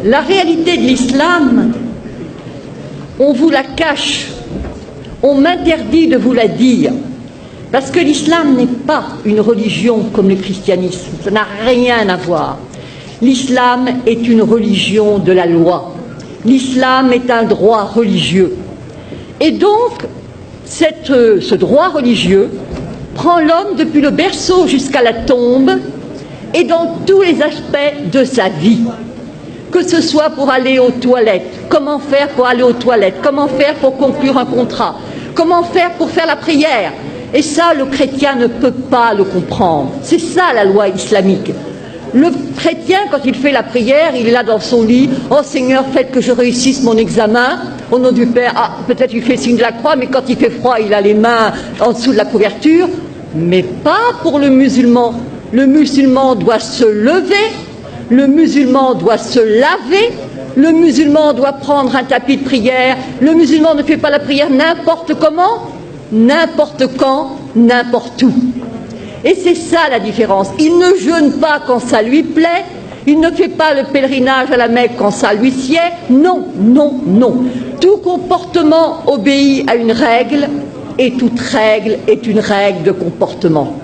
La réalité de l'islam, on vous la cache, on m'interdit de vous la dire, parce que l'islam n'est pas une religion comme le christianisme, ça n'a rien à voir. L'islam est une religion de la loi, l'islam est un droit religieux. Et donc, ce droit religieux prend l'homme depuis le berceau jusqu'à la tombe et dans tous les aspects de sa vie. Que ce soit pour aller aux toilettes, comment faire pour aller aux toilettes, comment faire pour conclure un contrat, comment faire pour faire la prière. Et ça, le chrétien ne peut pas le comprendre. C'est ça la loi islamique. Le chrétien, quand il fait la prière, il est là dans son lit. « Oh Seigneur, faites que je réussisse mon examen. Au nom du Père. » Ah, peut-être il fait signe de la croix, mais quand il fait froid, il a les mains en dessous de la couverture. Mais pas pour le musulman. Le musulman doit se lever. Le musulman doit se laver. Le musulman doit prendre un tapis de prière. Le musulman ne fait pas la prière n'importe comment, n'importe quand, n'importe où. Et c'est ça la différence. Il ne jeûne pas quand ça lui plaît, il ne fait pas le pèlerinage à la Mecque quand ça lui sied. Non, non, non. Tout comportement obéit à une règle, et toute règle est une règle de comportement.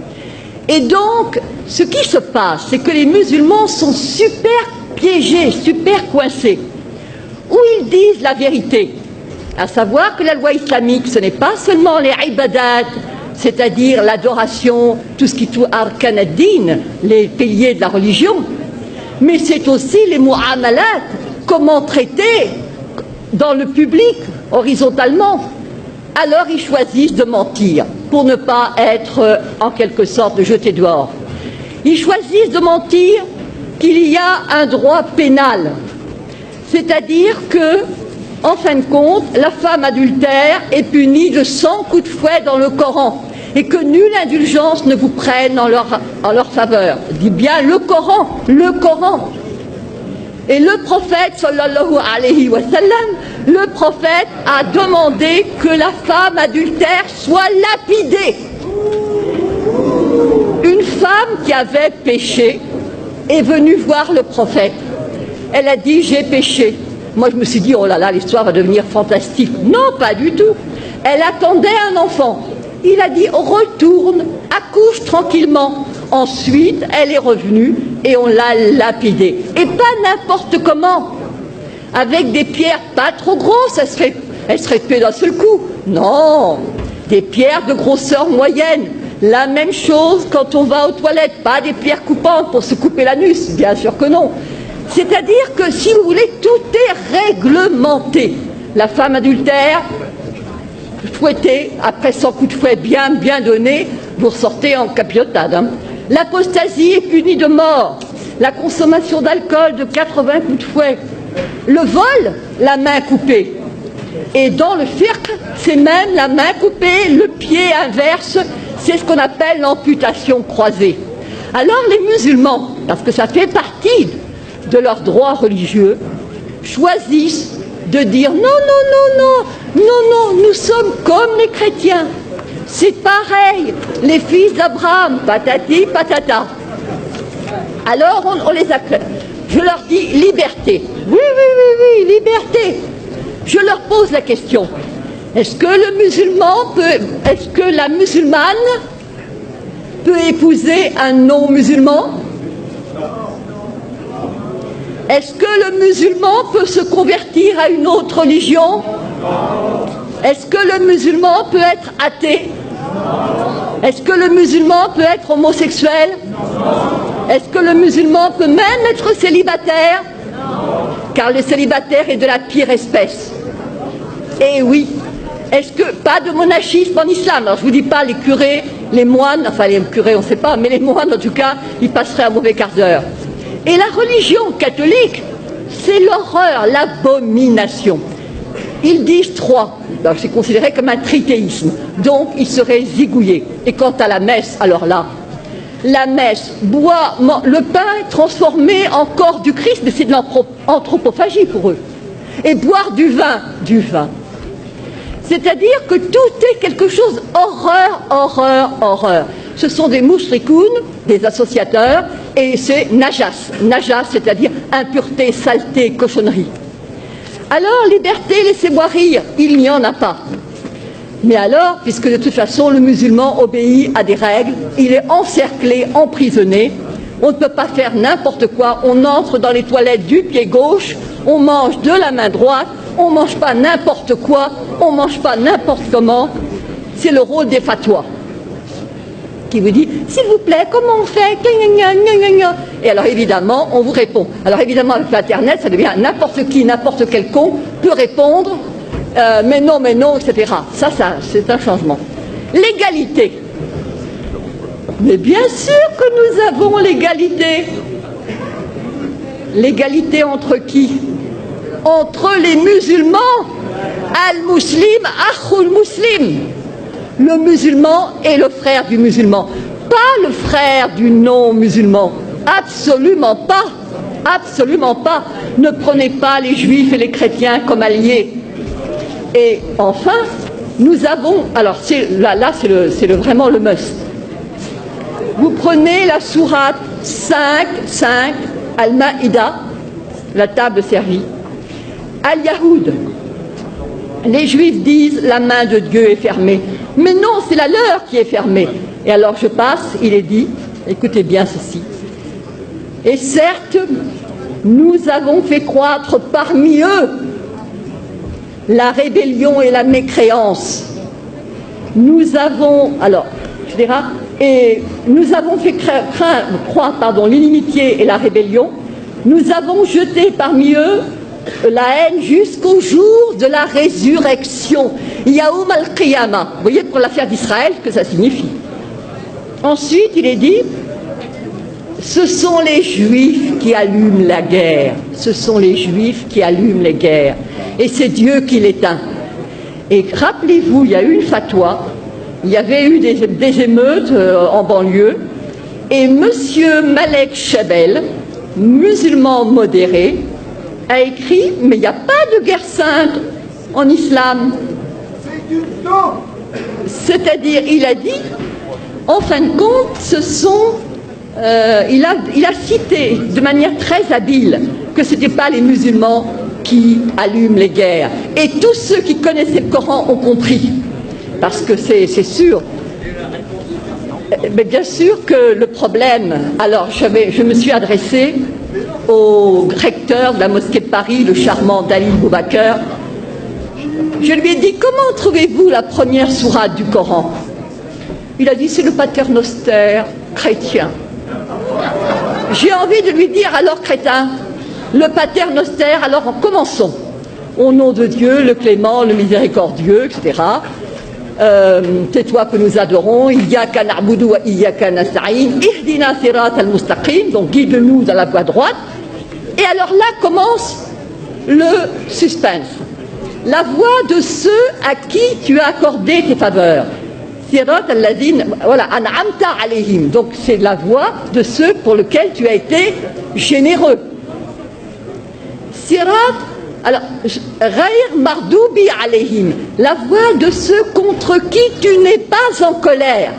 Et donc, ce qui se passe, c'est que les musulmans sont super piégés, super coincés, où ils disent la vérité, à savoir que la loi islamique, ce n'est pas seulement les ibadat, c'est-à-dire l'adoration, tout ce qui touche arkan ad-din, les piliers de la religion, mais c'est aussi les mu'amalat, comment traiter dans le public, horizontalement. Alors ils choisissent de mentir, pour ne pas être en quelque sorte jetés dehors. Ils choisissent de mentir qu'il y a un droit pénal, c'est-à-dire que, en fin de compte, la femme adultère est punie de 100 coups de fouet dans le Coran et que nulle indulgence ne vous prenne en leur faveur. Dit bien le Coran, le Coran. Et le prophète, sallallahu alayhi wa sallam, le prophète a demandé que la femme adultère soit lapidée. Une femme qui avait péché est venue voir le prophète. Elle a dit « j'ai péché ». Moi, je me suis dit, oh là là, l'histoire va devenir fantastique. Non, pas du tout. Elle attendait un enfant. Il a dit, retourne, accouche tranquillement. Ensuite, elle est revenue et on l'a lapidée. Et pas n'importe comment. Avec des pierres pas trop grosses, elle serait tuée d'un seul coup. Non, des pierres de grosseur moyenne. La même chose quand on va aux toilettes. Pas des pierres coupantes pour se couper l'anus, bien sûr que non. C'est-à-dire que, si vous voulez, tout est réglementé. La femme adultère, fouettée, après 100 coups de fouet bien donnés, vous ressortez en capilotade. Hein. L'apostasie est punie de mort. La consommation d'alcool de 80 coups de fouet. Le vol, la main coupée. Et dans le fiqh, c'est même la main coupée, le pied inverse, c'est ce qu'on appelle l'amputation croisée. Alors les musulmans, parce que ça fait partie de leurs droits religieux, choisissent de dire non, non, non, non, non, non, nous sommes comme les chrétiens. C'est pareil, les fils d'Abraham, patati, patata. Alors on les acclame. Je leur dis liberté. Oui, oui, oui, oui, liberté. Je leur pose la question. Est-ce que la musulmane peut épouser un non-musulman? Est-ce que le musulman peut se convertir à une autre religion? Est-ce que le musulman peut être athée? Est-ce que le musulman peut être homosexuel? Est-ce que le musulman peut même être célibataire? Car le célibataire est de la pire espèce. Eh oui. Est-ce que pas de monachisme en islam? Alors je vous dis pas les curés, les moines, enfin les curés on ne sait pas, mais les moines en tout cas, ils passeraient un mauvais quart d'heure. Et la religion catholique, c'est l'horreur, l'abomination. Ils disent trois. C'est considéré comme un trithéisme. Donc, ils seraient zigouillés. Et quant à la messe, alors là, la messe, le pain transformé en corps du Christ, mais c'est de l'anthropophagie pour eux. Et boire du vin. C'est-à-dire que tout est quelque chose, horreur, horreur, horreur. Ce sont des moushrikoun, des associateurs, et c'est najas. Najas, c'est-à-dire impureté, saleté, cochonnerie. Alors, liberté, laissez-moi rire, il n'y en a pas. Mais alors, puisque de toute façon le musulman obéit à des règles, il est encerclé, emprisonné, on ne peut pas faire n'importe quoi, on entre dans les toilettes du pied gauche, on mange de la main droite, on ne mange pas n'importe quoi, on ne mange pas n'importe comment. C'est le rôle des fatwas qui vous dit, s'il vous plaît, comment on fait? Et alors évidemment, on vous répond. Alors évidemment, avec l'Internet, ça devient n'importe qui, n'importe quel con peut répondre, mais non, etc. Ça, c'est un changement. L'égalité. Mais bien sûr que nous avons l'égalité. L'égalité entre qui? Entre les musulmans. Al-Muslim, Akhul Muslim. Le musulman est le frère du musulman, pas le frère du non-musulman. Absolument pas. Absolument pas. Ne prenez pas les juifs et les chrétiens comme alliés. Et enfin, nous avons... Alors là c'est vraiment le must. Vous prenez la sourate 5, Al-Maïda, la table servie. Al-Yahoud. Les Juifs disent la main de Dieu est fermée. Mais non, c'est la leur qui est fermée. Et alors je passe, il est dit, écoutez bien ceci. Et certes, nous avons fait croître parmi eux la rébellion et la mécréance. Nous avons, alors, etc. Et nous avons fait croître l'inimitié et la rébellion. Nous avons jeté parmi eux la haine jusqu'au jour de la résurrection. Yaoum al-Qiyamah. Vous voyez pour l'affaire d'Israël ce que ça signifie. Ensuite, il est dit, ce sont les Juifs qui allument la guerre. Ce sont les Juifs qui allument les guerres. Et c'est Dieu qui l'éteint. Et rappelez-vous, il y a eu une fatwa, il y avait eu des émeutes en banlieue, et monsieur Malek Chabel, musulman modéré, a écrit, mais il n'y a pas de guerre sainte en islam. C'est-à-dire, il a dit, en fin de compte, ce sont... il a cité de manière très habile que ce n'étaient pas les musulmans qui allument les guerres. Et tous ceux qui connaissaient le Coran ont compris. Parce que c'est sûr. Mais bien sûr que le problème... Alors, je me suis adressée au recteur de la mosquée de Paris, le charmant Dalil Boubaker. Je lui ai dit, comment trouvez-vous la première sourate du Coran? Il a dit, c'est le paternoster chrétien. J'ai envie de lui dire, alors crétin, le paternoster, alors commençons. Au nom de Dieu, le clément, le miséricordieux, etc. C'est toi que nous adorons. Iyyaka na'budu wa iyyaka nasta'in. Ihdina sirat al-mustaqim. Donc guide-nous dans la voie droite. Et alors là commence le suspense. La voie de ceux à qui tu as accordé tes faveurs. Sirat al-ladin, voilà, an'amta alayhim. Donc c'est la voie de ceux pour lesquels tu as été généreux. Sirat, alors, Ghayr mardoubi alayhim, la voie de ceux contre qui tu n'es pas en colère.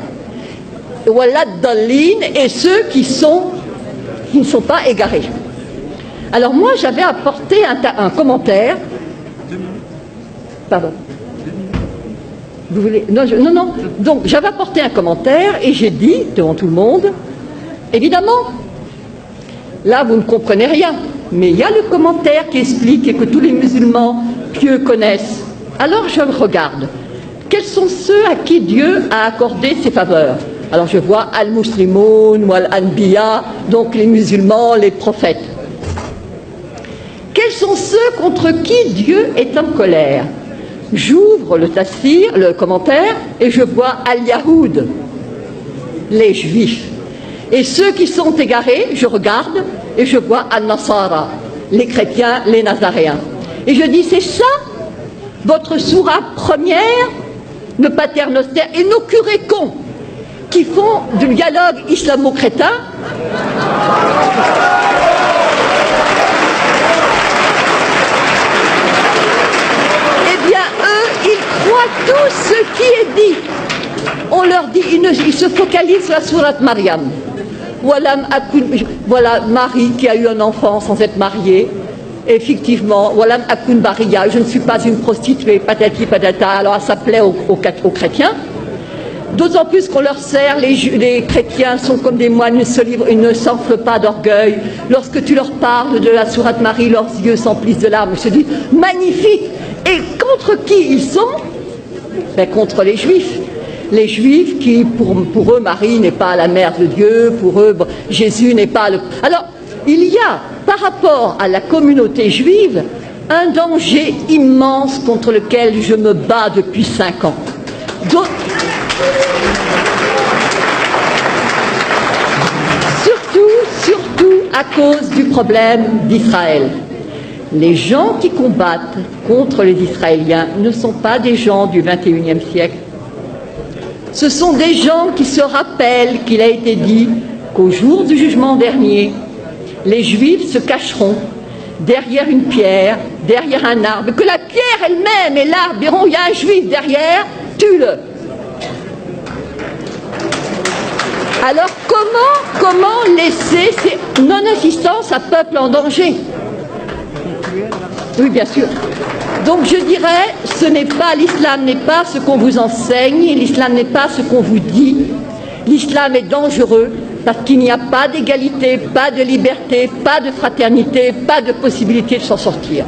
Walad dallin, et ceux qui ne sont pas égarés. Alors moi j'avais apporté un commentaire. Pardon. Vous voulez... Non. Donc j'avais apporté un commentaire et j'ai dit devant tout le monde, évidemment, là vous ne comprenez rien, mais il y a le commentaire qui explique et que tous les musulmans pieux connaissent. Alors je regarde. Quels sont ceux à qui Dieu a accordé ses faveurs? Alors je vois al-muslimoun ou al-anbiya, donc les musulmans, les prophètes. Quels sont ceux contre qui Dieu est en colère? J'ouvre le tafsir, le commentaire, et je vois al-Yahoud, les Juifs. Et ceux qui sont égarés, je regarde, et je vois al-Nasara, les chrétiens, les Nazaréens. Et je dis, c'est ça, votre sourate première, le paternoster, et nos curés cons, qui font du dialogue islamo-crétin. Tout ce qui est dit, on leur dit, ils se focalisent sur la sourate Mariam. Voilà Marie qui a eu un enfant sans être mariée. Effectivement, voilà Akoun Baria, je ne suis pas une prostituée, patati patata, alors ça plaît aux chrétiens. D'autant plus qu'on leur sert, les chrétiens sont comme des moines, ils ne s'enflent pas d'orgueil. Lorsque tu leur parles de la sourate Marie, leurs yeux s'emplissent de larmes. Je te dis, magnifique. Et contre qui ils sont? Contre les Juifs. Les Juifs qui, pour eux, Marie n'est pas la mère de Dieu, pour eux, Jésus n'est pas le... Alors, il y a, par rapport à la communauté juive, un danger immense contre lequel je me bats depuis 5 ans. Surtout à cause du problème d'Israël. Les gens qui combattent contre les Israéliens ne sont pas des gens du XXIe siècle. Ce sont des gens qui se rappellent qu'il a été dit qu'au jour du jugement dernier, les Juifs se cacheront derrière une pierre, derrière un arbre, que la pierre elle-même et l'arbre diront, il y a un Juif derrière, tue-le. Alors comment laisser ces non-assistance à peuple en danger? Oui, bien sûr. Donc je dirais, l'islam n'est pas ce qu'on vous enseigne, l'islam n'est pas ce qu'on vous dit. L'islam est dangereux parce qu'il n'y a pas d'égalité, pas de liberté, pas de fraternité, pas de possibilité de s'en sortir.